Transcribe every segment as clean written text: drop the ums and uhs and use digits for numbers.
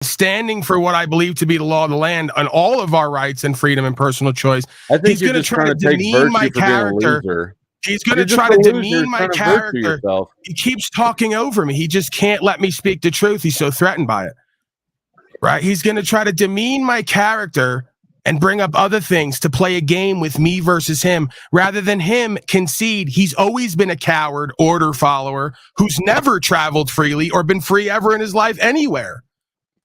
standing for what I believe to be the law of the land on all of our rights and freedom and personal choice. I think he's going to try to demean my character. He's going to try to demean my character. He keeps talking over me. He just can't let me speak the truth. He's so threatened by it. Right? He's going to try to demean my character and bring up other things to play a game with me versus him, rather than him concede he's always been a coward, order follower, who's never traveled freely or been free ever in his life anywhere.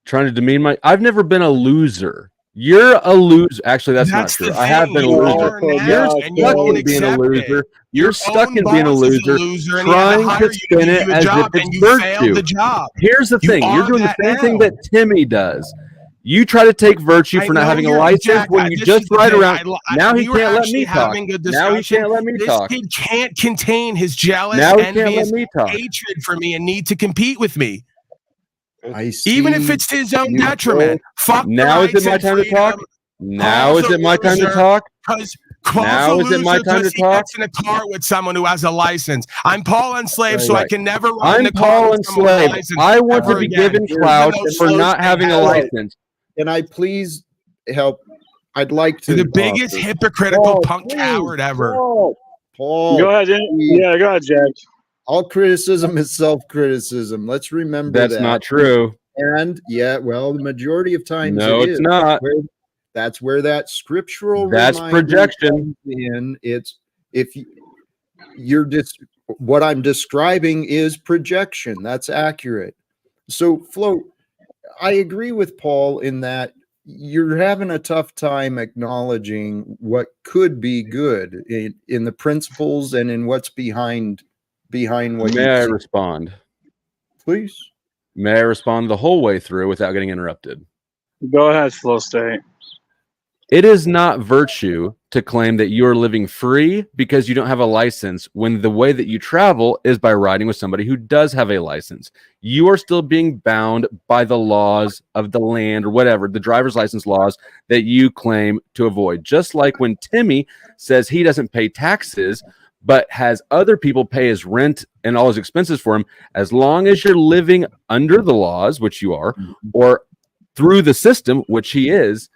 Trying to demean I've never been a loser. You're a loser. Actually, that's not true. I have been a loser. You're stuck in being a loser. You're stuck in being a loser, trying to spin it as if it's virtue. Here's the thing. You're doing the same thing that Timmy does. You try to take virtue for not having a license when you just ride around. Now he can't let me talk. Now he can't let me talk. This kid can't contain his jealous, envious hatred for me and need to compete with me. Even if it's to his own detriment. Fuck. Now is it my time to talk? Now is it my time to talk? Now is it my time to talk? Gets in a car with someone who has a license. I'm Paul Enslaved, so I can never run in the car. I'm Paul Enslaved. I want to be given clout for not having a license. Can I please help? I'd like to. You're the biggest hypocritical punk coward ever. Paul, go ahead. Yeah, go ahead, Jack. All criticism is self-criticism. Let's remember that's not true. And the majority of times it's not. That's where that scriptural projection in. It's you're just what I'm describing is projection. That's accurate. So, Flo, I agree with Paul in that you're having a tough time acknowledging what could be good in the principles and in what's behind what. May I respond? Please. May I respond the whole way through without getting interrupted? Go ahead, Flow State. It is not virtue to claim that you're living free because you don't have a license when the way that you travel is by riding with somebody who does have a license. You are still being bound by the laws of the land or whatever, the driver's license laws that you claim to avoid. Just like when Timmy says he doesn't pay taxes, but has other people pay his rent and all his expenses for him, as long as you're living under the laws, which you are, or through the system, which he is,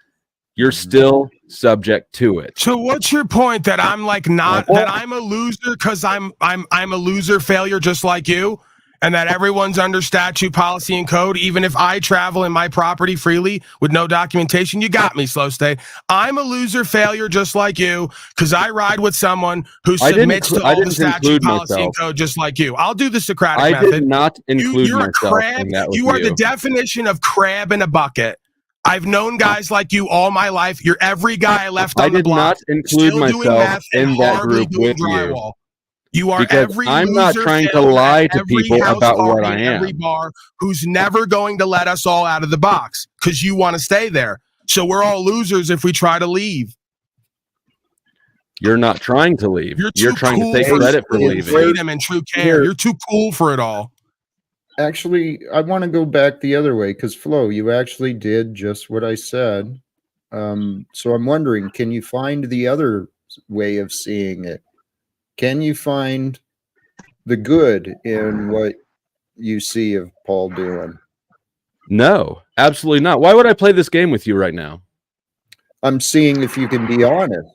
you're still subject to it. So what's your point that I'm that I'm a loser because I'm a loser failure just like you, and that everyone's under statute, policy, and code, even if I travel in my property freely with no documentation? You got me, Slow State. I'm a loser failure just like you because I ride with someone who submits to all the statute, policy, and code just like you. I'll do the Socratic method. I did not include myself. You're a crab. You are the definition of crab in a bucket. I've known guys like you all my life. You're every guy I left on the block. I did not include myself in that group with you. You are because every I'm not trying to lie to people about what I am. Every bar who's never going to let us all out of the box because you want to stay there. So we're all losers if we try to leave. You're not trying to leave. You're trying to take credit for leaving. Freedom and true care. You're too cool for it all. Actually, I want to go back the other way because, Flo, you actually did just what I said. So I'm wondering, can you find the other way of seeing it? Can you find the good in what you see of Paul doing? No, absolutely not. Why would I play this game with you right now? I'm seeing if you can be honest.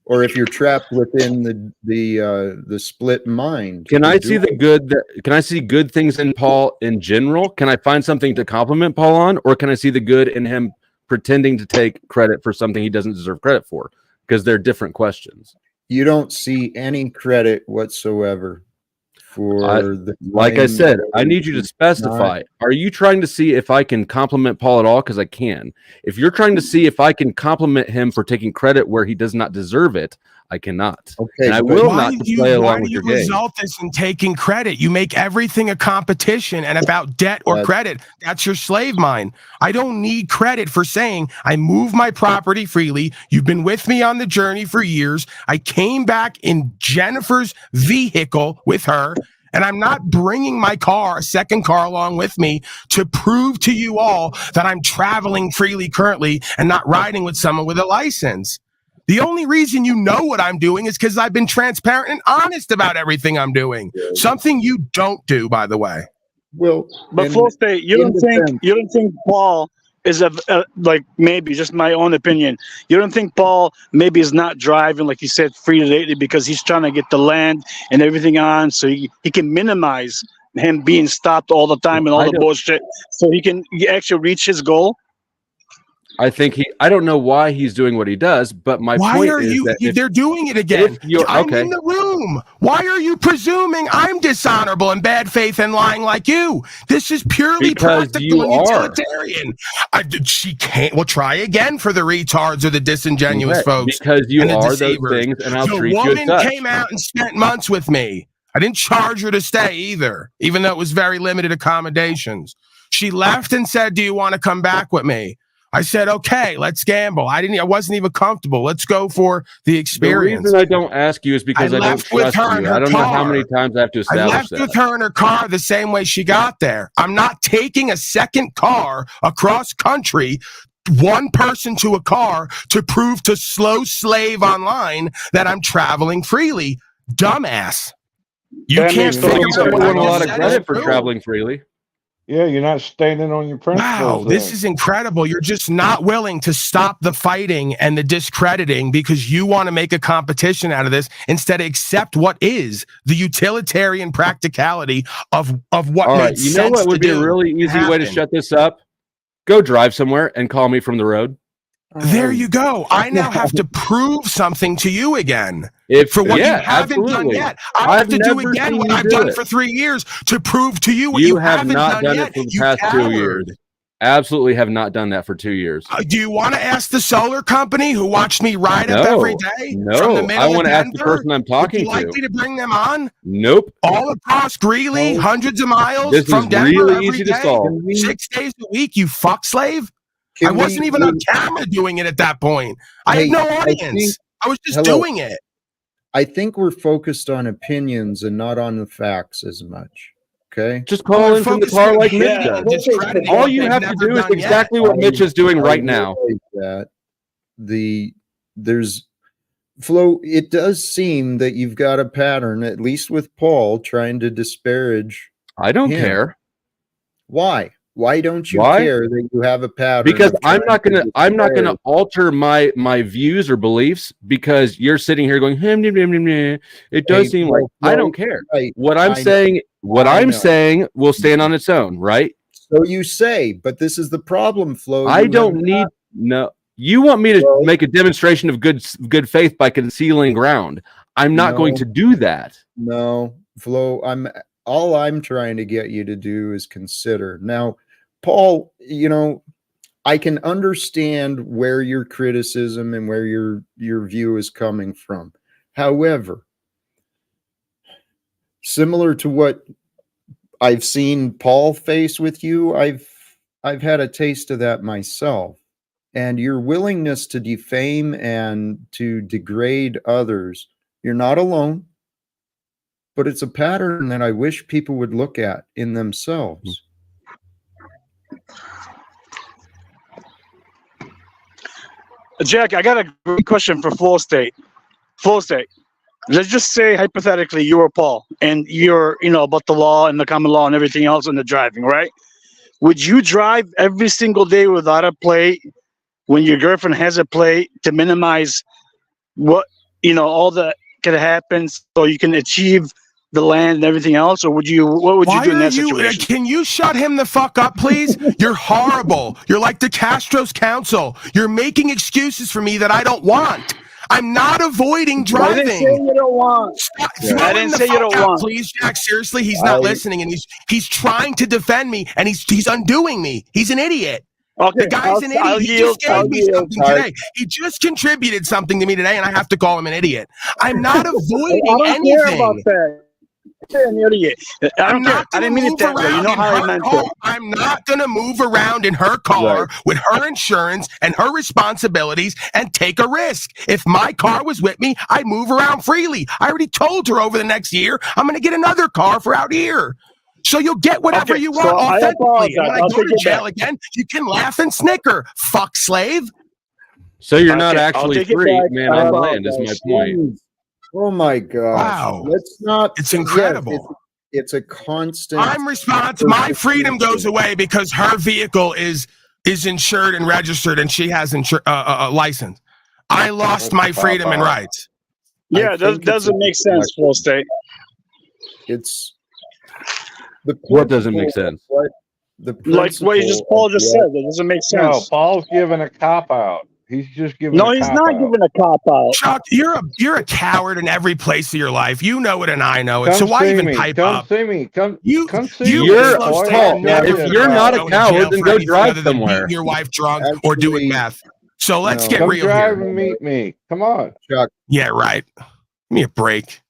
Or if you're trapped within the split mind. Can I see the good? Can I see good things in Paul in general? Can I find something to compliment Paul on, or can I see the good in him pretending to take credit for something he doesn't deserve credit for? Because they're different questions. You don't see any credit whatsoever for like I said, I need you to specify. Are you trying to see if I can compliment Paul at all? Because I can. If you're trying to see if I can compliment him for taking credit where he does not deserve it, I cannot. Okay, and I will not play along with your game. Why do you result this in taking credit? You make everything a competition and about debt or credit. That's your slave mind. I don't need credit for saying I move my property freely. You've been with me on the journey for years. I came back in Jennifer's vehicle with her, and I'm not bringing my car, a second car, along with me to prove to you all that I'm traveling freely currently and not riding with someone with a license. The only reason you know what I'm doing is because I've been transparent and honest about everything I'm doing. Something you don't do, by the way. Well, But in- Flow State, you in don't think Paul is like, maybe just my own opinion. You don't think Paul maybe is not driving, like you said, freely lately because he's trying to get the land and everything on, so he can minimize him being stopped all the time and all I the don't- bullshit, so he can actually reach his goal. I think I don't know why he's doing what he does, but my Why point are is that they're doing it again. if you're- I'm okay. in the room. Why are you presuming I'm dishonorable and bad faith and lying like you? This is purely Because practical you and are. utilitarian. She can't. Well, try again for the retards or the disingenuous Okay, folks. because you and the are those deceivers. things, and I'll The treat you as woman such. came out and spent months with me. I didn't charge her to stay either, even though it was very limited accommodations. She left and said, "Do you want to come back with me?" I said, "Okay, let's gamble." I wasn't even comfortable. Let's go for the experience. The reason I don't ask you is because I don't left with trust her in you. her I don't know how car. many times I have to I establish left that. with her in her car the same way she got there. I'm not taking a second car across country, one person to a car, to prove to slow slave online that I'm traveling freely. Dumbass. You That can't makes figure total out sense. what I want a just lot of said credit is for true. traveling freely. Yeah, you're not standing on your principles. Wow, this is incredible. You're just not willing to stop the fighting and the discrediting because you want to make a competition out of this instead of accept what is the utilitarian practicality of what All right, makes you sense know what would to be a do really and easy way to happen. shut this up? Go drive somewhere and call me from the road. There you go. I now have to prove something to you again for what you haven't done yet. I have to do again what I've done for 3 years to prove to you what you have haven't not done yet. it for the You past 2 coward. years. Absolutely have not done that for 2 years. Do you want to ask the solar company who watched me ride up every day from the middle I want of to ask the Denver? person I'm talking Would you like to. me to bring them on? Nope. All across Greeley, hundreds of miles This from is Denver really every easy to day, solve. 6 days a week, you fuck slave. I wasn't even on camera doing it at that point. I had no audience. I was just doing it. I think we're focused on opinions and not on the facts as much. Okay. Just call in from the car like Mitch does. All you have to do is exactly what Mitch is doing right now. That there's Flo, it does seem that you've got a pattern, at least with Paul, trying to disparage. I don't him. care. Why? Why don't you care that you have a pattern? Because I'm not gonna alter my views or beliefs because you're sitting here going, it does seem like I don't care. Right. What I'm saying will stand on its own, right? So you say, but this is the problem, Flo. I don't need no. You want me to make a demonstration of good faith by concealing ground. I'm not going to do that. No, Flo, all I'm trying to get you to do is consider. Now, Paul, I can understand where your criticism and where your view is coming from. However, similar to what I've seen Paul face with you, I've had a taste of that myself. And your willingness to defame and to degrade others, you're not alone, but it's a pattern that I wish people would look at in themselves. Jack, I got a great question for Flow State. Flow State, let's just say hypothetically you were Paul and you're, about the law and the common law and everything else in the driving, right? Would you drive every single day without a plate when your girlfriend has a plate to minimize what, all that could happen so you can achieve the land and everything else? Or what would you do in that situation? Can you shut him the fuck up, please? You're horrible. You're like the Castro's council. You're making excuses for me that I don't want. I'm not avoiding driving. I didn't say you don't want. I didn't say you don't want. Please, Jack. Seriously, he's not listening, and he's trying to defend me, and he's undoing me. He's an idiot. Okay, the guy's an idiot. He just gave me something today. He just contributed something to me today, and I have to call him an idiot. I'm not avoiding anything. Care about that. An idiot. I didn't mean it that way. You know how I meant it. I'm not going to move around in her car with her insurance and her responsibilities and take a risk. If my car was with me, I'd move around freely. I already told her over the next year I'm going to get another car for out here. So you'll get whatever you want authentically. And when I go to jail again, you can laugh and snicker. Fuck slave. So you're not actually free, man, on land is my point. Oh my gosh. Wow. Let's not. It's incredible. it's a constant. I'm responsible. My freedom goes away because her vehicle is insured and registered, and she has a license. I lost my freedom and rights. Yeah, it doesn't make sense, Flow State. It's what doesn't make sense. Like what Paul just said. It doesn't make sense. No, Paul's giving a cop out. He's just giving. No, he's not giving a cop out. Chuck, you're a coward in every place of your life. You know it, and I know it. So why even pipe up? Come see me. Come see me. You're Paul. If you're not a coward, then go drive somewhere. Your wife drunk or doing meth. So let's get real drive here. And meet me. Come on, Chuck. Yeah, right. Give me a break.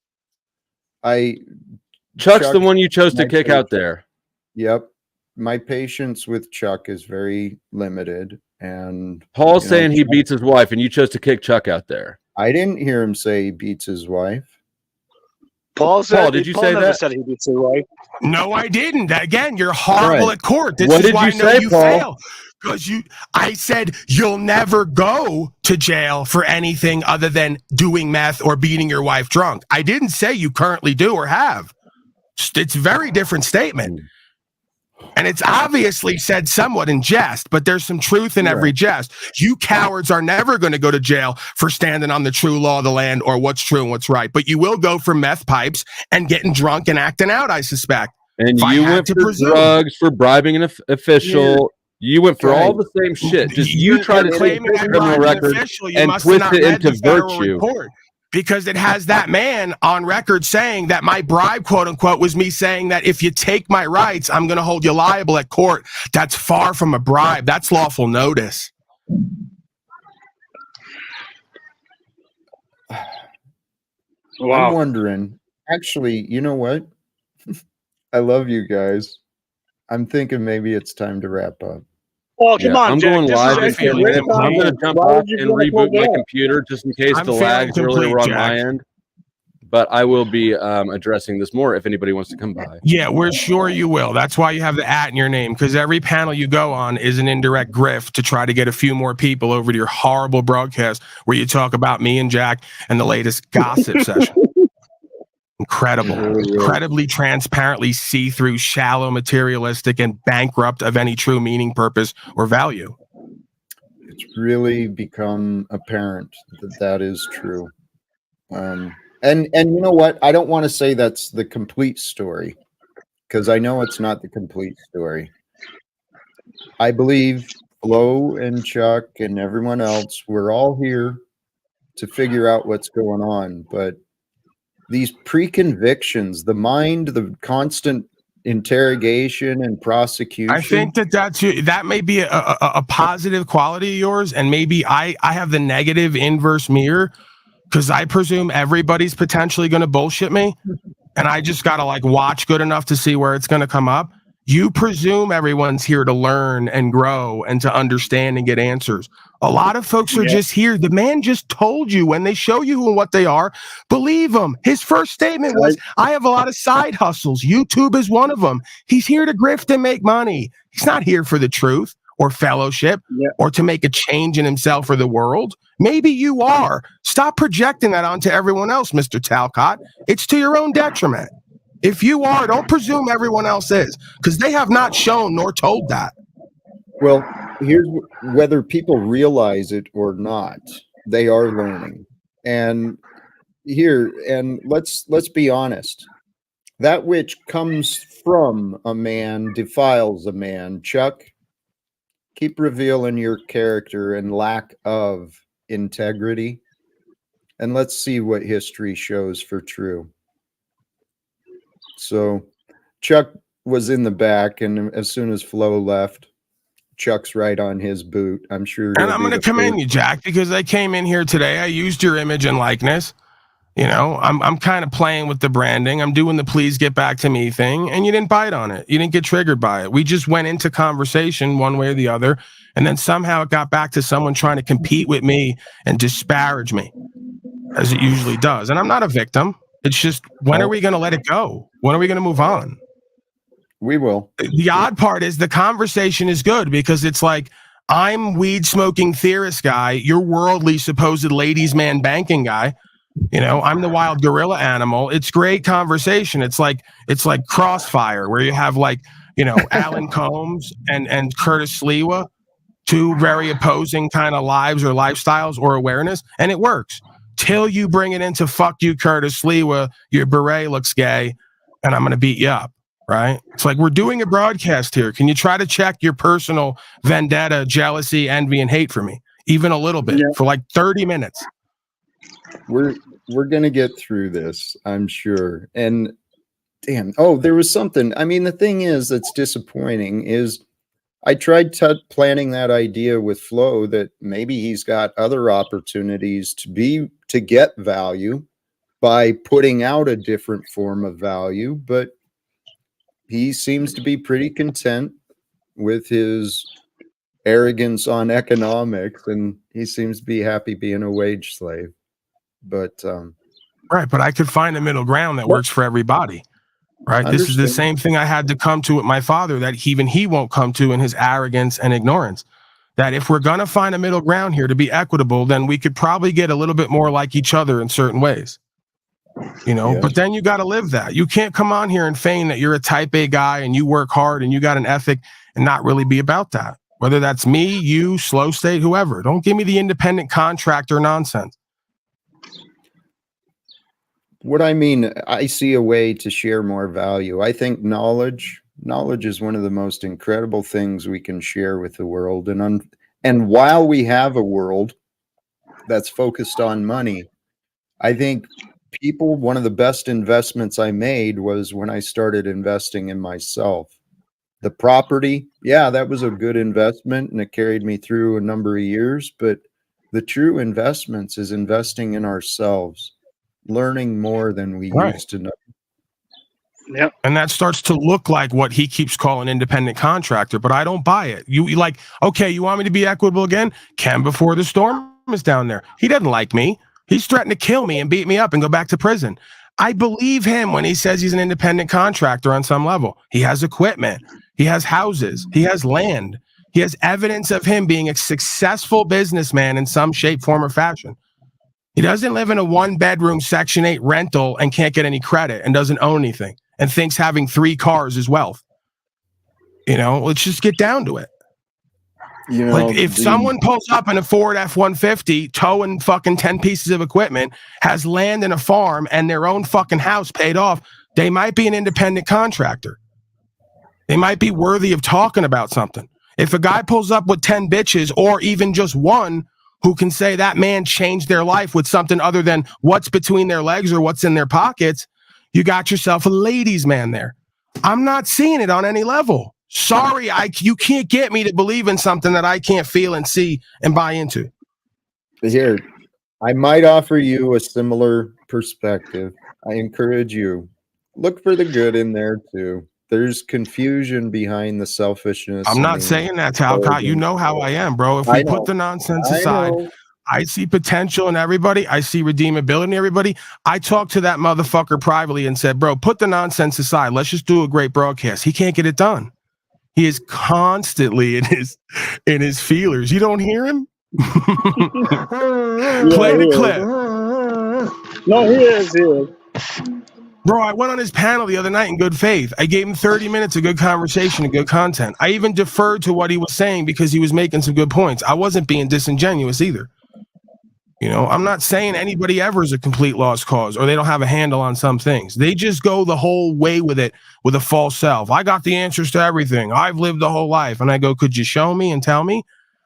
Chuck's the one you chose to kick out there. Yep. My patience with Chuck is very limited, and Paul's saying he beats his wife, and you chose to kick Chuck out there. I didn't hear him say he beats his wife. Paul, did you say that? Said he beats his wife. No, I didn't. Again, you're horrible at court. This what is did why you say, you Paul? fail. Because I said you'll never go to jail for anything other than doing meth or beating your wife drunk. I didn't say you currently do or have. It's a very different statement. And it's obviously said somewhat in jest, but there's some truth in every jest. You cowards are never going to go to jail for standing on the true law of the land or what's true and what's right. But you will go for meth pipes and getting drunk and acting out, I suspect. And you went for drugs, for bribing an official. You went for all the same shit. Just you try to take your criminal record and twist it into virtue. Because it has that man on record saying that my bribe, quote unquote, was me saying that if you take my rights, I'm going to hold you liable at court. That's far from a bribe. That's lawful notice. Wow. I'm wondering, actually, you know what? I love you guys. I'm thinking maybe it's time to wrap up. Oh, come on, I'm Jack. going live in 10 minutes. I'm going to jump off and reboot my computer just in case the lag's really on my end. But I will be addressing this more if anybody wants to come by. Yeah, we're sure you will. That's why you have the @ in your name, because every panel you go on is an indirect grift to try to get a few more people over to your horrible broadcast where you talk about me and Jack and the latest gossip session. Incredible, incredibly transparently see-through, shallow, materialistic, and bankrupt of any true meaning, purpose, or value. It's really become apparent that is true. And you know what? I don't want to say that's the complete story, because I know it's not the complete story. I believe Flo and Chuck and everyone else, we're all here to figure out what's going on, but these pre-convictions, the mind, the constant interrogation and prosecution. I think that may be a positive quality of yours, and maybe I have the negative inverse mirror, because I presume everybody's potentially going to bullshit me, and I just got to watch good enough to see where it's going to come up. You presume everyone's here to learn and grow and to understand and get answers. A lot of folks are just here. The man just told you when they show you who and what they are, believe him. His first statement was, I have a lot of side hustles. YouTube is one of them. He's here to grift and make money. He's not here for the truth or fellowship or to make a change in himself or the world. Maybe you are. Stop projecting that onto everyone else, Mr. Talcott. It's to your own detriment. If you are, don't presume everyone else is, because they have not shown nor told that. Well, here's whether people realize it or not, they are learning. And let's be honest. That which comes from a man defiles a man. Chuck, keep revealing your character and lack of integrity, and let's see what history shows for true. So Chuck was in the back, and as soon as Flo left, Chuck's right on his boot. I'm sure. And I'm going to commend you, Jack, because I came in here today. I used your image and likeness. You know, I'm kind of playing with the branding. I'm doing the please get back to me thing, and you didn't bite on it. You didn't get triggered by it. We just went into conversation one way or the other, and then somehow it got back to someone trying to compete with me and disparage me, as it usually does. And I'm not a victim. It's just, when are we going to let it go? When are we going to move on? We will. The odd part is the conversation is good, because it's like, I'm weed smoking theorist guy, you're worldly supposed ladies man banking guy. You know, I'm the wild gorilla animal. It's great conversation. It's like Crossfire, where you have like, you know, Alan Combs and Curtis Sliwa, two very opposing kind of lives or lifestyles or awareness, and it works till you bring it into fuck you, Curtis Sliwa, your beret looks gay, and I'm gonna beat you up. Right? It's like we're doing a broadcast here. Can you try to check your personal vendetta, jealousy, envy, and hate for me, even a little bit, for like 30 minutes? We're gonna get through this, I'm sure. And damn, oh, there was something. I mean, the thing is that's disappointing is I tried planning that idea with Flo that maybe he's got other opportunities to get value by putting out a different form of value, but he seems to be pretty content with his arrogance on economics, and he seems to be happy being a wage slave. But right, but I could find a middle ground that works for everybody. Right. This is the same thing I had to come to with my father that even he won't come to in his arrogance and ignorance. That if we're going to find a middle ground here to be equitable, then we could probably get a little bit more like each other in certain ways. You know, but then you got to live that. You can't come on here and feign that you're a type A guy and you work hard and you got an ethic and not really be about that. Whether that's me, you, Slow State, whoever. Don't give me the independent contractor nonsense. What I mean, I see a way to share more value. I think knowledge is one of the most incredible things we can share with the world. And while we have a world that's focused on money, I think one of the best investments I made was when I started investing in myself. The property, yeah, that was a good investment and it carried me through a number of years, but the true investments is investing in ourselves. Learning more than we used to know. Yep. And that starts to look like what he keeps calling independent contractor, but I don't buy it. You like, okay, you want me to be equitable again? Ken before the storm is down there. He doesn't like me. He's threatened to kill me and beat me up and go back to prison. I believe him when he says he's an independent contractor on some level. He has equipment. He has houses. He has land. He has evidence of him being a successful businessman in some shape, form, or fashion. He doesn't live in a 1-bedroom Section 8 rental and can't get any credit and doesn't own anything and thinks having 3 cars is wealth. You know, let's just get down to it. You know, like if someone pulls up in a Ford F-150, towing fucking 10 pieces of equipment, has land and a farm and their own fucking house paid off, they might be an independent contractor. They might be worthy of talking about something. If a guy pulls up with 10 bitches or even just one, who can say that man changed their life with something other than what's between their legs or what's in their pockets, you got yourself a ladies' man there. I'm not seeing it on any level. Sorry, you can't get me to believe in something that I can't feel and see and buy into. Here, I might offer you a similar perspective. I encourage you, look for the good in there too. There's confusion behind the selfishness. I'm not saying that, Talcott. You know how I am, bro. If we put the nonsense aside, I see potential in everybody. I see redeemability in everybody. I talked to that motherfucker privately and said, bro, put the nonsense aside. Let's just do a great broadcast. He can't get it done. He is constantly in his feelers. You don't hear him? Play the clip. No, he is. Bro, I went on his panel the other night in good faith. I gave him 30 minutes of good conversation and good content. I even deferred to what he was saying because he was making some good points. I wasn't being disingenuous either. You know, I'm not saying anybody ever is a complete lost cause or they don't have a handle on some things. They just go the whole way with it with a false self. I got the answers to everything. I've lived the whole life. And I go, could you show me and tell me?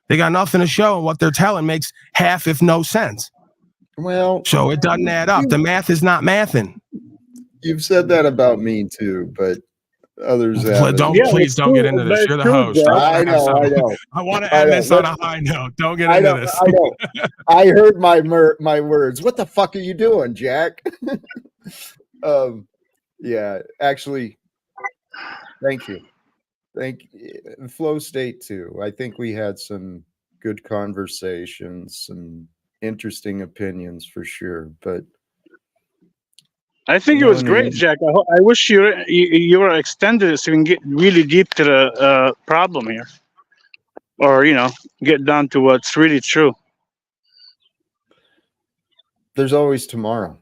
They got nothing to show, and what they're telling makes half, if no sense. Well, so it doesn't add up. The math is not mathing. You've said that about me too, but others have. Please don't get into this. You're the host. I know. I want to end this on a high note. Don't get into this. I know. I heard my words. What the fuck are you doing, Jack? Yeah, actually, thank you. Flow State too. I think we had some good conversations, some interesting opinions for sure, but I think it was great, Jack. I wish you were extended so we can get really deep to the problem here, or get down to what's really true. there's always tomorrow.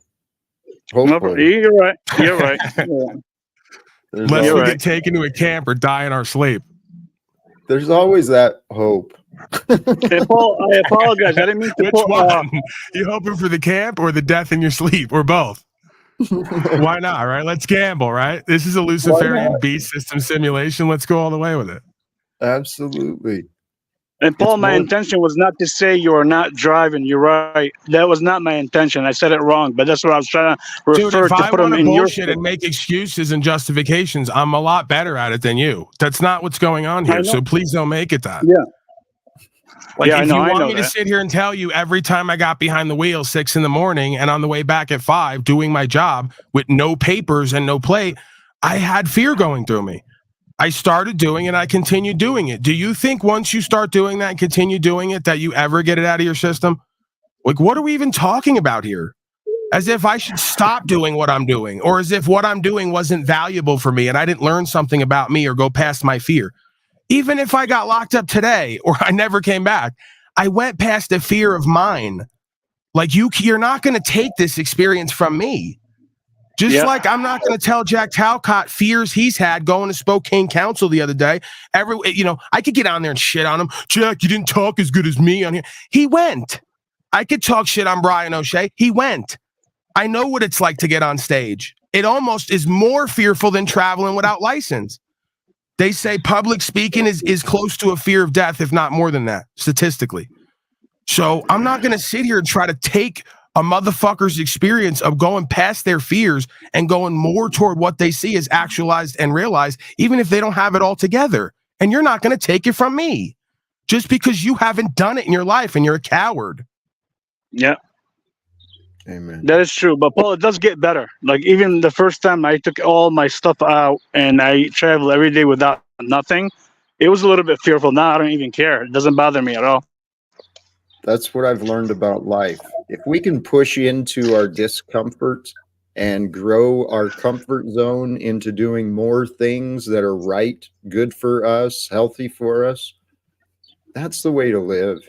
No, Hopefully. you're right. You're right. Unless You're we right. get taken to a camp or die in our sleep. There's always that hope. Hey, Paul, I apologize. I didn't mean to Which put. one? You hoping for the camp or the death in your sleep or both? Why not, right? Let's gamble, right? This is a Luciferian beast system simulation. Let's go all the way with it. Absolutely. And Paul, It's my more- intention was not to say you are not driving. You're right. That was not my intention. I said it wrong, but that's what I was trying to Dude, refer if to I put them want to in your. bullshit and make excuses and justifications, I'm a lot better at it than you. That's not what's going on I here. know. So please don't make it that. Yeah. Like, Yeah, I if know, you I want know me to that. sit here and tell you every time I got behind the wheel 6 a.m. and on the way back at 5 doing my job with no papers and no plate, I had fear going through me. I started doing it. I continued doing it. Do you think once you start doing that and continue doing it that you ever get it out of your system? Like, what are we even talking about here? As if I should stop doing what I'm doing, or as if what I'm doing wasn't valuable for me and I didn't learn something about me or go past my fear. Even if I got locked up today or I never came back, I went past the fear of mine. Like, you're not going to take this experience from me. Just like I'm not going to tell Jack Talcott fears he's had going to Spokane Council the other day. I could get on there and shit on him. Jack, you didn't talk as good as me on here. He went. I could talk shit on Brian O'Shea. He went. I know what it's like to get on stage. It almost is more fearful than traveling without license. They say public speaking is close to a fear of death, if not more than that, statistically. So I'm not going to sit here and try to take a motherfucker's experience of going past their fears and going more toward what they see as actualized and realized, even if they don't have it all together. And you're not going to take it from me just because you haven't done it in your life and you're a coward. Yeah. Amen. That is true, but Paul, it does get better. Like, even the first time I took all my stuff out and I traveled every day without nothing, it was a little bit fearful. Now I don't even care. It doesn't bother me at all. That's what I've learned about life. If we can push into our discomfort and grow our comfort zone into doing more things that are right, good for us, healthy for us, that's the way to live.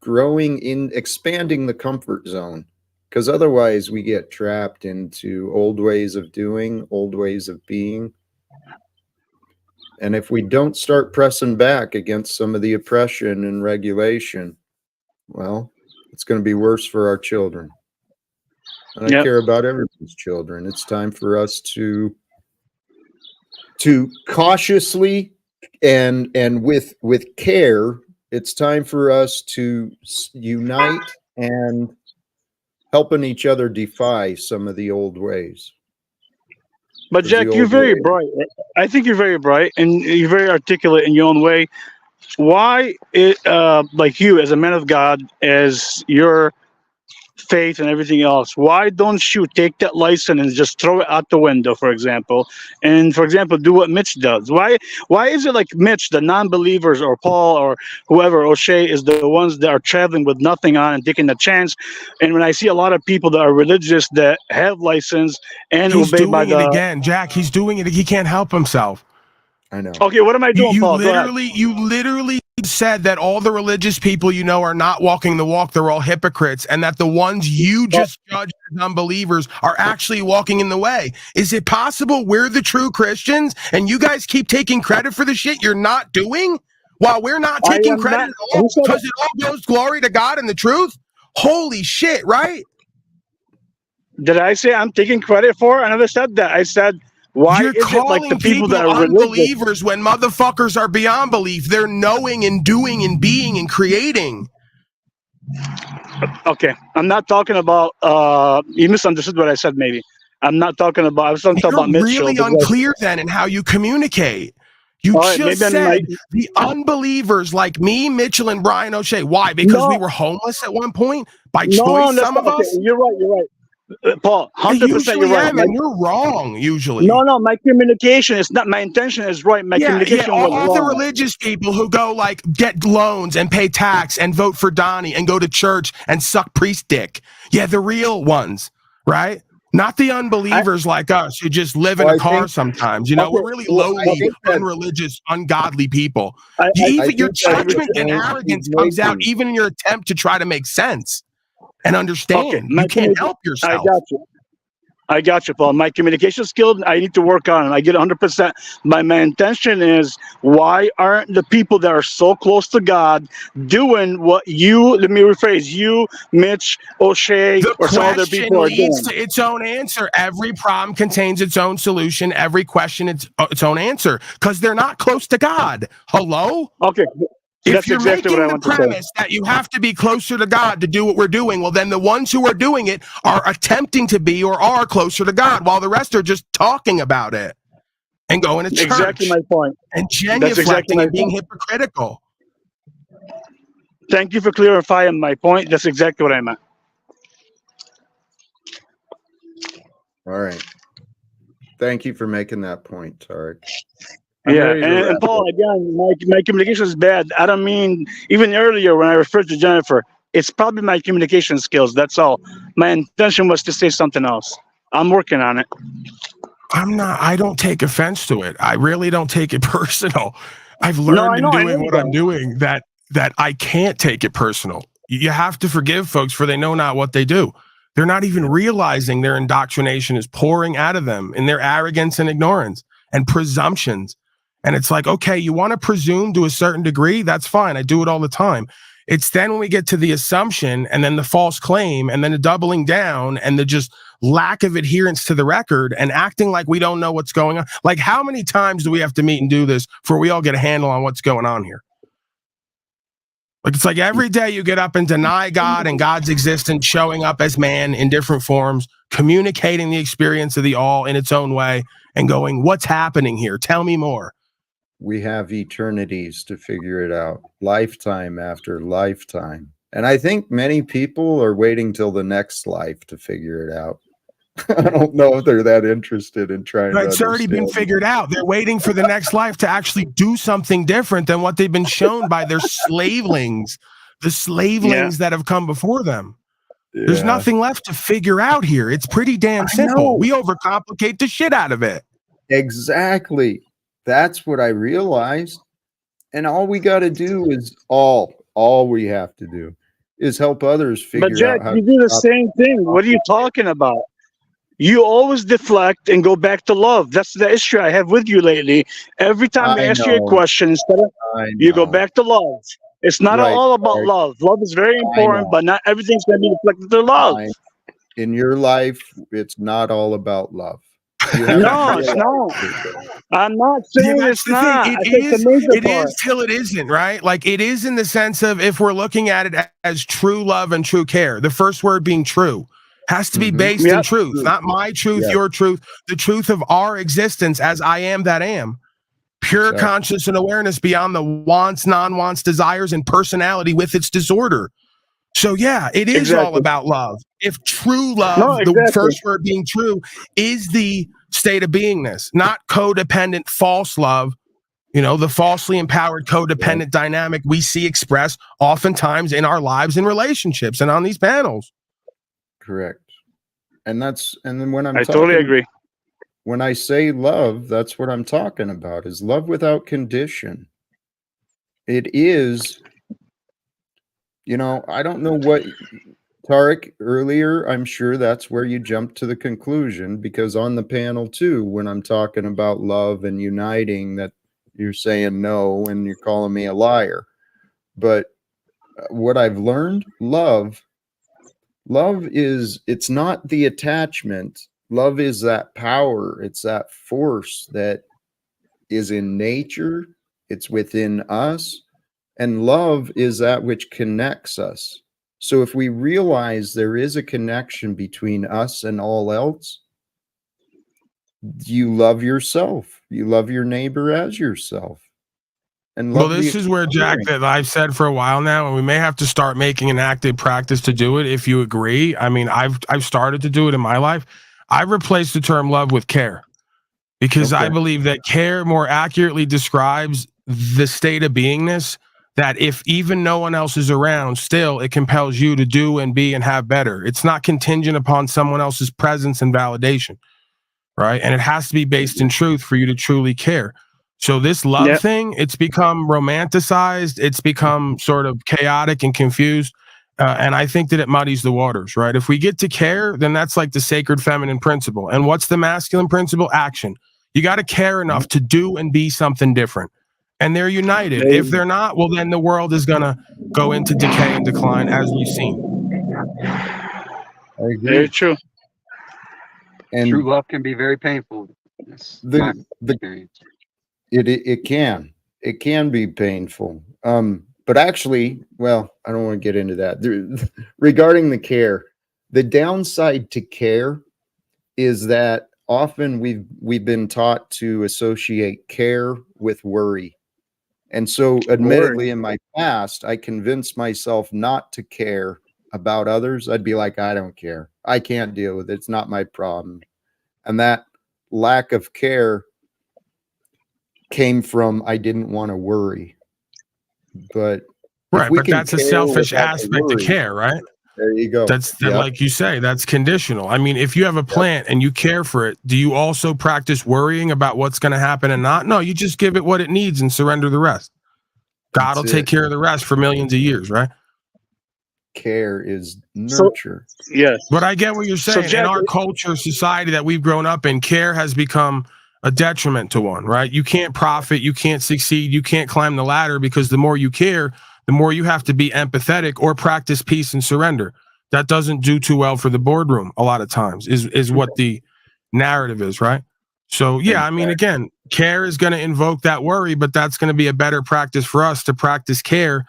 Expanding the comfort zone. Because otherwise we get trapped into old ways of doing, old ways of being. And if we don't start pressing back against some of the oppression and regulation, well, it's going to be worse for our children. And I care about everyone's children. It's time for us to cautiously and with care, it's time for us to unite and helping each other defy some of the old ways. But Jack, you're very bright. I think you're very bright and you're very articulate in your own way. Why, like you as a man of God, as your faith and everything else, why don't you take that license and just throw it out the window, for example, and for example do what Mitch does? Why is it like Mitch, the non-believers, or Paul or whoever, O'Shea, is the ones that are traveling with nothing on and taking a chance? And when I see a lot of people that are religious that have license and he's obey by doing the it again, Jack, he's doing it. He can't help himself. I know. Okay, what am I doing, Paul? You literally said that all the religious people you know are not walking the walk. They're all hypocrites, and that the ones you just judged as unbelievers are actually walking in the way. Is it possible we're the true Christians and you guys keep taking credit for the shit you're not doing while we're not taking credit at all because it all goes glory to God and the truth? Holy shit, right? Did I say I'm taking credit for it? I never said that. I said, why You're is it like the people that are unbelievers when motherfuckers are beyond belief? They're knowing and doing and being and creating. Okay, I'm not talking about. You misunderstood what I said. Maybe I'm not talking about. I was talking about Mitchell. You're really unclear then in how you communicate. You just said the unbelievers like me, Mitchell, and Brian O'Shea. Why? Because we were homeless at one point by choice. Some of us. You're right. You're right. Paul, 100% you're right. And you're wrong, usually. No, my communication is not, my intention is right. My communication was wrong. All the religious people who go like get loans and pay tax and vote for Donnie and go to church and suck priest dick. Yeah, the real ones, right? Not the unbelievers like us who just live in a car sometimes. You know, we're really lowly, unreligious, ungodly people. Your judgment and arrogance comes out even in your attempt to try to make sense. and Okay, understand. my You can't help I yourself. got you. I got you, Paul. My communication skill, I need to work on it. I get 100%. My intention is, why aren't the people that are so close to God doing what you, let me rephrase, you, Mitch, O'Shea, The or some other people question are leads doing? to its own answer. Every problem contains its own solution. Every question its own answer, because they're not close to God. Hello? Okay, If that's you're exactly what making I the want to say. premise that you have to be closer to God to do what we're doing, well, then the ones who are doing it are attempting to be or are closer to God, while the rest are just talking about it and going to Exactly church my point. and That's exactly genuflecting my and being point. hypocritical. Thank you for clarifying my point. That's exactly what I meant. All right. Thank you for making that point, Tarek. I'm Yeah, ready to and wrap Paul, up. again, my communication is bad. I don't mean, even earlier when I referred to Jennifer, it's probably my communication skills. That's all. My intention was to say something else. I'm working on it. I don't take offense to it. I really don't take it personal. I've No, learned I in know doing you what I'm don't. doing that I can't take it personal. You have to forgive folks, for they know not what they do. They're not even realizing their indoctrination is pouring out of them in their arrogance and ignorance and presumptions. And it's like, okay, you want to presume to a certain degree? That's fine. I do it all the time. It's then when we get to the assumption and then the false claim and then the doubling down and the just lack of adherence to the record and acting like we don't know what's going on. Like, how many times do we have to meet and do this before we all get a handle on what's going on here? Like, it's like every day you get up and deny God and God's existence, showing up as man in different forms, communicating the experience of the all in its own way, and going, what's happening here? Tell me more. We have eternities to figure it out, lifetime after lifetime. And I think many people are waiting till the next life to figure it out. I don't know if they're that interested in trying to It's already been understand. figured out. They're waiting for the next life to actually do something different than what they've been shown by their slavelings, the Yeah. slavelings that have come before them. There's Yeah, nothing left to figure out here. It's pretty damn I simple. know. We overcomplicate the shit out of it. Exactly. That's what I realized. And all we got to do is all we have to do is help others But figure Jack, out how you to do the stop. same thing. What are you talking about? You always deflect and go back to love. That's the issue I have with you lately. Every time I I ask you a know. question, instead of I you go know. back to love. It's not Right. all about Right. love. Love is very I important, know. but not everything's going to be deflected to love. In your life, it's not all about love. You haven't No, it's not. realized it. I'm not Yeah, saying that's it's the thing. not. I said it's a major It part. is till it isn't, right? Like, it is in the sense of, if we're looking at it as true love and true care, the first word being true has to be Mhm. based in Yep. truth, not my truth, Yeah. your truth, the truth of our existence as I am that am. Pure Exactly. conscious and awareness beyond the wants, non-wants, desires, and personality with its disorder. So yeah, it is all Exactly. about love. If true No, love, the exactly. first word being true, is the state of beingness, not codependent false love, the falsely empowered codependent dynamic we see expressed oftentimes in our lives and relationships and on these panels. Correct. And then when I'm I totally talking, agree. when I say love, that's what I'm talking about, is love without condition. It is, I don't know what, Tarek, earlier, I'm sure that's where you jumped to the conclusion, because on the panel too, when I'm talking about love and uniting, that you're saying no and you're calling me a liar. But what I've learned, love is, it's not the attachment. Love is that power. It's that force that is in nature. It's within us. And love is that which connects us. So if we realize there is a connection between us and all else, you love yourself. You love your neighbor as yourself. And Well, love this the is where, Jack, experience. that I've said for a while now, and we may have to start making an active practice to do it, if you agree. I mean, I've started to do it in my life. I replaced the term love with care, because I Okay. believe that care more accurately describes the state of beingness, that if even no one else is around, still it compels you to do and be and have better. It's not contingent upon someone else's presence and validation, right? And it has to be based in truth for you to truly care. So this love Yeah. thing, it's become romanticized. It's become sort of chaotic and confused. And I think that it muddies the waters, right? If we get to care, then that's like the sacred feminine principle. And what's the masculine principle? Action. You got to care enough to do and be something different. And they're united. If they're not, well, then the world is going to go into decay and decline, as we've seen. I agree. Very true. And true love can be very painful. That's my experience. It can be painful. But actually, well, I don't want to get into that. Regarding the care, the downside to care is that often we've been taught to associate care with worry. And so admittedly in my past, I convinced myself not to care about others. I'd be like, I don't care. I can't deal with it. It's not my problem. And that lack of care came from I didn't want to worry. But right, but that's a selfish aspect to care, right? There you go. That's like you say, that's conditional. I mean, if you have a plant and you care for it, do you also practice worrying about what's going to happen and not? No, you just give it what it needs and surrender the rest. God will take care of the rest for millions of years, right? Care is nurture. Yes. But I get what you're saying. In our culture, society that we've grown up in, care has become a detriment to one, right? You can't profit, you can't succeed, you can't climb the ladder because the more you care, the more you have to be empathetic or practice peace and surrender. That doesn't do too well for the boardroom a lot of times, is what the narrative is, right? So, yeah, I mean, again, care is going to invoke that worry, but that's going to be a better practice for us to practice care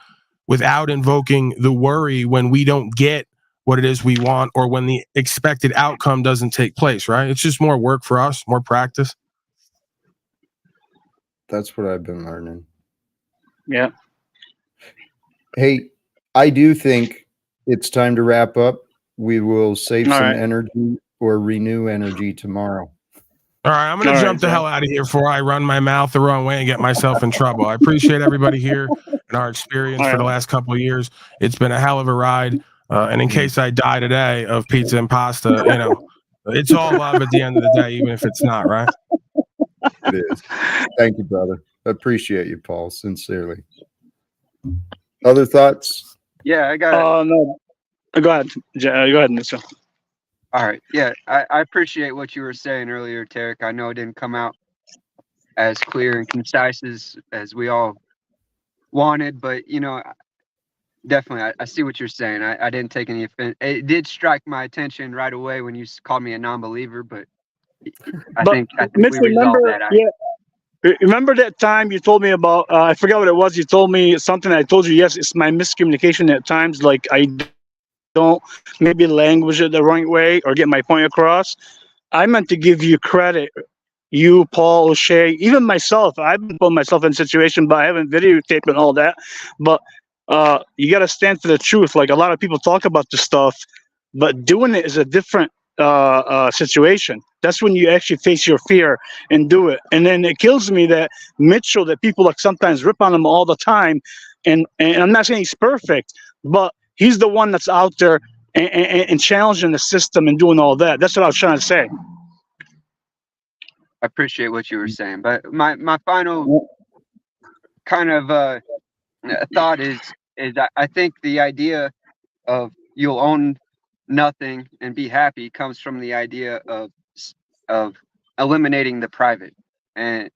without invoking the worry when we don't get what it is we want or when the expected outcome doesn't take place, right? It's just more work for us, more practice. That's what I've been learning. Yeah. Hey, I do think it's time to wrap up. We will save some energy or renew energy tomorrow. All right, I'm going to jump the hell out of here before I run my mouth the wrong way and get myself in trouble. I appreciate everybody here and our experience for the last couple of years. It's been a hell of a ride. And in case I die today of pizza and pasta, you know, it's all love at the end of the day, even if it's not, right? It is. Thank you, brother. I appreciate you, Paul, sincerely. Other thoughts? Yeah, I got. No. Go ahead. Go ahead, Mitchell. All right. Yeah, I appreciate what you were saying earlier, Tarek. I know it didn't come out as clear and concise as we all wanted, but you know, definitely, I see what you're saying. I didn't take any offense. It did strike my attention right away when you called me a non-believer, but I think Mitch, we resolved that. Remember that time you told me about, I forgot what it was. You told me something. I told you, yes, it's my miscommunication at times. Like I don't maybe language it the wrong way or get my point across. I meant to give you credit. You, Paul, O'Shea, even myself. I've been putting myself in a situation, but I haven't videotaped and all that. But you got to stand for the truth. Like a lot of people talk about this stuff, but doing it is a different situation. That's when you actually face your fear and do it. And then it kills me that Mitchell, that people like sometimes rip on him all the time. And I'm not saying he's perfect, but he's the one that's out there and challenging the system and doing all that. That's what I was trying to say. I appreciate what you were saying, but my final kind of thought is I think the idea of you'll own nothing and be happy comes from the idea of eliminating the private and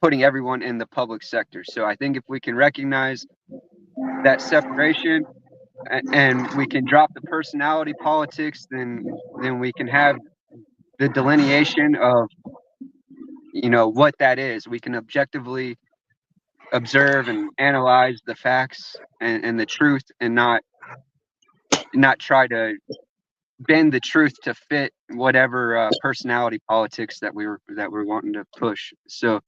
putting everyone in the public sector. So I think if we can recognize that separation and we can drop the personality politics, then we can have the delineation of, you know, what that is. We can objectively observe and analyze the facts and the truth, and not try to bend the truth to fit whatever personality politics that we're wanting to push. So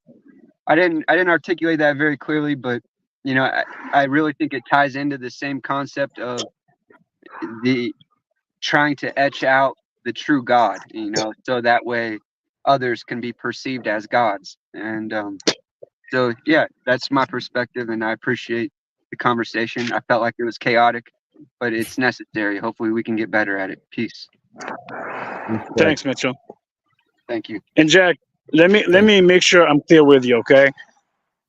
I didn't articulate that very clearly, but you know, I really think it ties into the same concept of the trying to etch out the true God, you know, so that way others can be perceived as gods. And so yeah, that's my perspective, and I appreciate the conversation. I felt like it was chaotic, but it's necessary. Hopefully we can get better at it. Peace. Thanks, Mitchell. Thank you. And Jack, let me make sure I'm clear with you, okay?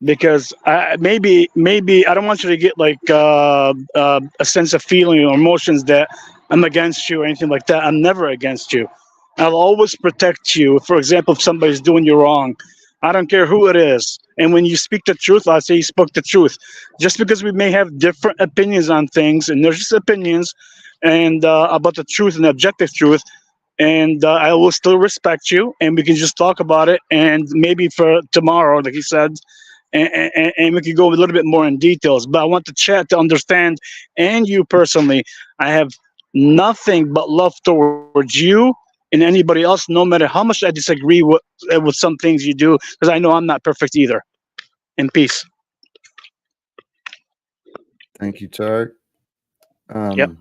because maybe I don't want you to get like a sense of feeling or emotions that I'm against you or anything like that. I'm never against you. I'll always protect you. For example, if somebody's doing you wrong, I don't care who it is. And when you speak the truth, I'll say you spoke the truth. Just because we may have different opinions on things, and there's just opinions, and about the truth and the objective truth, and I will still respect you, and we can just talk about it, and maybe for tomorrow, like he said, and we could go a little bit more in details. But I want the chat to understand, and you personally, I have nothing but love towards you and anybody else, no matter how much I disagree with some things you do, because I know I'm not perfect either. In peace. Thank you, Tarek. Yep.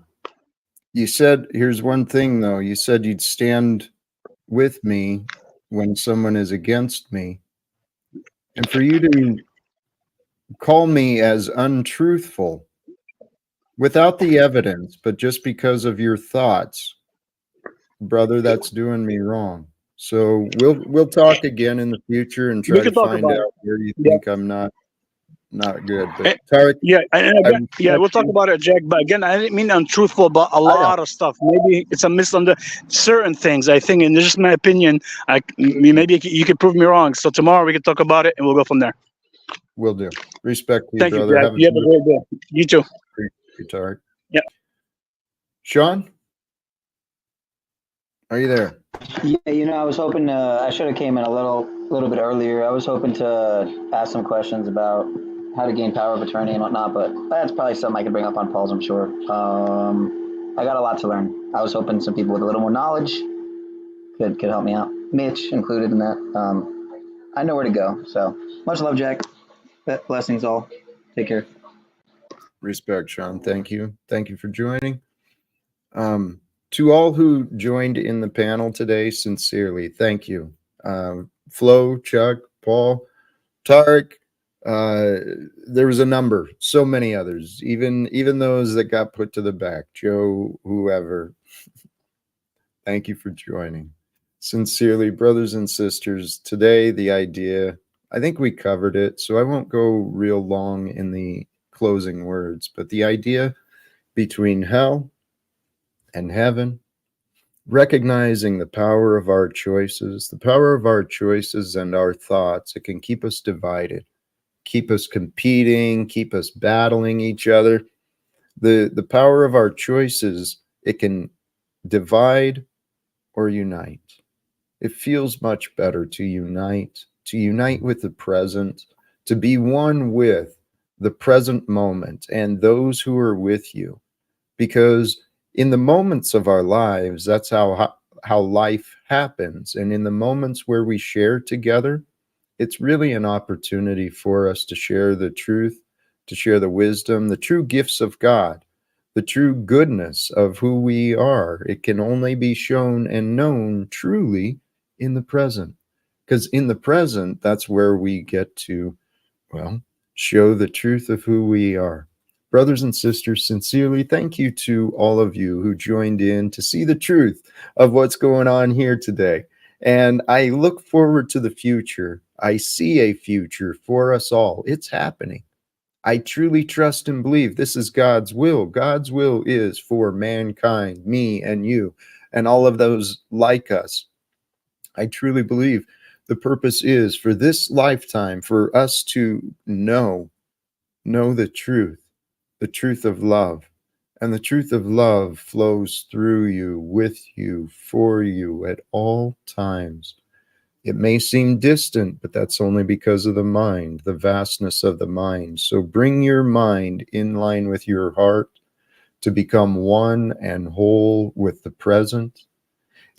You said, here's one thing though, you said you'd stand with me when someone is against me. And for you to call me as untruthful without the evidence, but just because of your thoughts, brother, that's doing me wrong. So we'll talk again in the future and try to find out where you think I'm not good. But Tarek, we'll talk about it, Jack. But again, I didn't mean untruthful about a lot of stuff. Maybe it's a misunderstanding certain things. I think, and this is my opinion. Maybe you could prove me wrong. So tomorrow we can talk about it, and we'll go from there. Will do. Respect to you, Thank brother. You, Jack. You have a great day. You too. Thank you, Tarek. Yeah. Sean, are you there? Yeah, I was hoping I should have came in a little bit earlier. I was hoping to ask some questions about how to gain power of attorney and whatnot, but that's probably something I could bring up on Paul's, I'm sure. I got a lot to learn. I was hoping some people with a little more knowledge could help me out. Mitch included in that. I know where to go. So much love, Jack. Blessings all. Take care. Respect, Sean. Thank you. Thank you for joining. To all who joined in the panel today, sincerely, thank you. Flo, Chuck, Paul, Tarek, there was a number, so many others, even those that got put to the back, Joe, whoever. Thank you for joining. Sincerely, brothers and sisters, today the idea, I think we covered it, so I won't go real long in the closing words, but the idea between hell and heaven, recognizing the power of our choices, and our thoughts, it can keep us divided, keep us competing, keep us battling each other. The power of our choices, it can divide or unite. It feels much better to unite with the present, to be one with the present moment and those who are with you. Because in the moments of our lives, that's how life happens. And in the moments where we share together, it's really an opportunity for us to share the truth, to share the wisdom, the true gifts of God, the true goodness of who we are. It can only be shown and known truly in the present. Because in the present, that's where we get to, show the truth of who we are. Brothers and sisters, sincerely, thank you to all of you who joined in to see the truth of what's going on here today. And I look forward to the future. I see a future for us all. It's happening. I truly trust and believe this is God's will. God's will is for mankind, me and you, and all of those like us. I truly believe the purpose is for this lifetime for us to know the truth of love. And the truth of love flows through you, with you, for you at all times. It may seem distant, but that's only because of the mind, the vastness of the mind. So bring your mind in line with your heart to become one and whole with the present.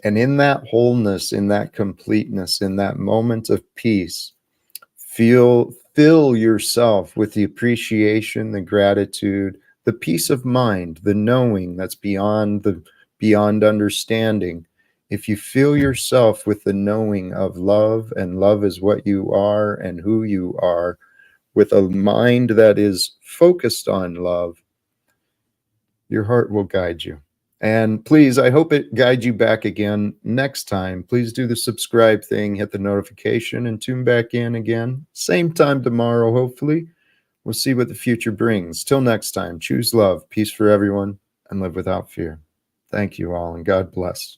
And in that wholeness, in that completeness, in that moment of peace, fill yourself with the appreciation, the gratitude, the peace of mind, the knowing that's beyond understanding. If you fill yourself with the knowing of love, and love is what you are and who you are, with a mind that is focused on love, your heart will guide you. And please, I hope it guides you back again next time. Please do the subscribe thing, hit the notification, and tune back in again. Same time tomorrow, hopefully. We'll see what the future brings. Till next time, choose love, peace for everyone, and live without fear. Thank you all, and God bless.